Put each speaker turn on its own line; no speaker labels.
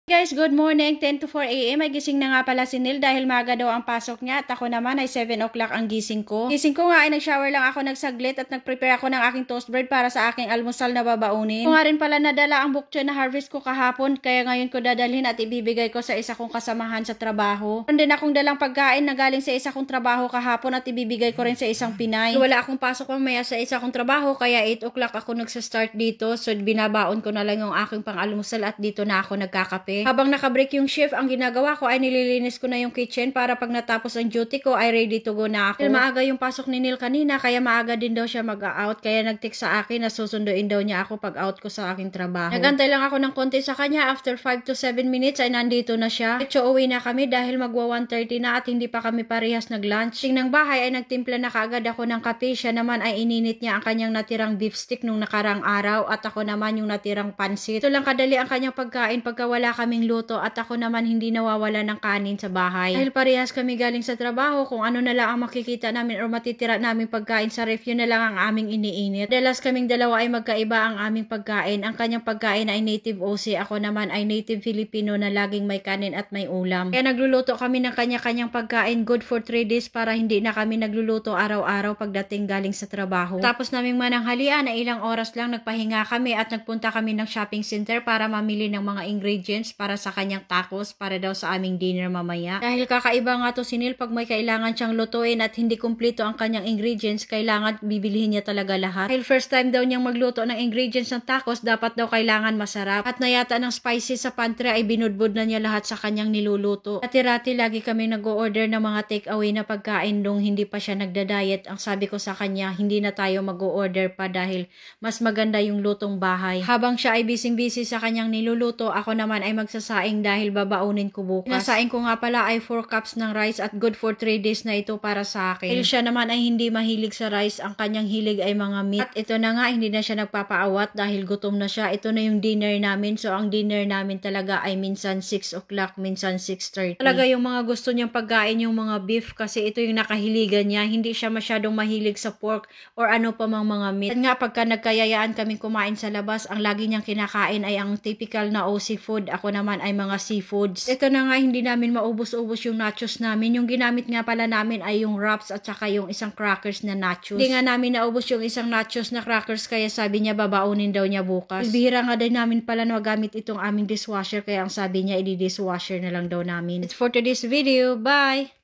Guys, good morning. 10 to 4 a.m. Ay gising na nga pala si Neil dahil maaga daw ang pasok niya at ako naman ay 7 o'clock ang gising ko. Gising ko nga ay nag-shower lang ako nagsaglit at nag-prepare ako ng aking toast bread para sa aking almusal na babaunin. Kung nga rin pala nadala ang bok choy na harvest ko kahapon kaya ngayon ko dadalhin at ibibigay ko sa isa kong kasamahan sa trabaho. Meron din akong dalang pagkain na galing sa isa kong trabaho kahapon at ibibigay ko rin sa isang Pinay. Wala akong pasok mamaya sa isa kong trabaho kaya 8 o'clock ako nagsa-start dito so binabaon ko na lang yung aking pang-almusal at dito na ako nagkakape. Habang nakabreak yung shift, ang ginagawa ko ay nililinis ko na yung kitchen para pag natapos ang duty ko ay ready to go na ako. Dahil maaga yung pasok ni Neil kanina kaya maaga din daw siya mag-out kaya nag-text sa akin na susunduin daw niya ako pag out ko sa aking trabaho. Nagantay lang ako ng konti sa kanya. After 5 to 7 minutes ay nandito na siya. Diretso uwi na kami dahil magwa 1:30 na at hindi pa kami parehas nag-lunch. Tingnan ng bahay ay nagtimpla na kaagad ako ng kape. Siya naman ay ininit niya ang kanyang natirang beef stick nung nakarang araw at ako naman yung natirang pansit. Ito lang kadali ang kanyang pagkain pagka wala kaming luto at ako naman hindi nawawala ng kanin sa bahay. Dahil parehas kami galing sa trabaho, kung ano na lang ang makikita namin o matitira namin pagkain sa ref, yun na lang ang aming iniinit. Dalas kaming dalawa ay magkaiba ang aming pagkain. Ang kanyang pagkain ay native Aussie, ako naman ay native Filipino na laging may kanin at may ulam. Kaya nagluluto kami ng kanya-kanyang pagkain, good for 3 days para hindi na kami nagluluto araw-araw pagdating galing sa trabaho. Tapos naming mananghalian na ilang oras lang nagpahinga kami at nagpunta kami ng shopping center para mamili ng mga ingredients para sa kanyang tacos para daw sa aming dinner mamaya. Dahil kakaiba nga to si Neil pag may kailangan siyang lutuin at hindi kumpleto ang kanyang ingredients, kailangan bibilihin niya talaga lahat. Dahil first time daw niyang magluto ng ingredients ng tacos, dapat daw kailangan masarap. At nayata ng spices sa pantry ay binudbud na niya lahat sa kanyang niluluto. Dati-rati lagi kami nag-o-order ng mga take-away na pagkain nung hindi pa siya nagda-diet. Ang sabi ko sa kanya, hindi na tayo mag-o-order pa dahil mas maganda yung lutong bahay. Habang siya ay busy-busy sa kanyang niluluto, ako naman ay magsasaing dahil babaunin ko bukas. Nasaing ko nga pala ay 4 cups ng rice at good for 3 days na ito para sa akin. Dahil siya naman ay hindi mahilig sa rice, ang kanyang hilig ay mga meat. At ito na nga, hindi na siya nagpapaawat dahil gutom na siya. Ito na yung dinner namin. So, ang dinner namin talaga ay minsan 6 o'clock, minsan 6:30. Talaga yung mga gusto niyang pagkain yung mga beef kasi ito yung nakahiligan niya. Hindi siya masyadong mahilig sa pork or ano pa mang mga meat. At nga, pagka nagkayayaan kaming kumain sa labas, ang lagi niyang kinakain ay ang typical na Aussie food. Ako naman ay mga seafoods. Ito na nga, hindi namin maubos-ubos yung nachos namin. Yung ginamit nga pala namin ay yung wraps at saka yung isang crackers na nachos. Hindi nga namin naubos yung isang nachos na crackers kaya sabi niya babaunin daw niya bukas. Bihira nga din namin pala na magamit itong aming dishwasher kaya ang sabi niya i-dishwasher na lang daw namin. It's for today's video. Bye!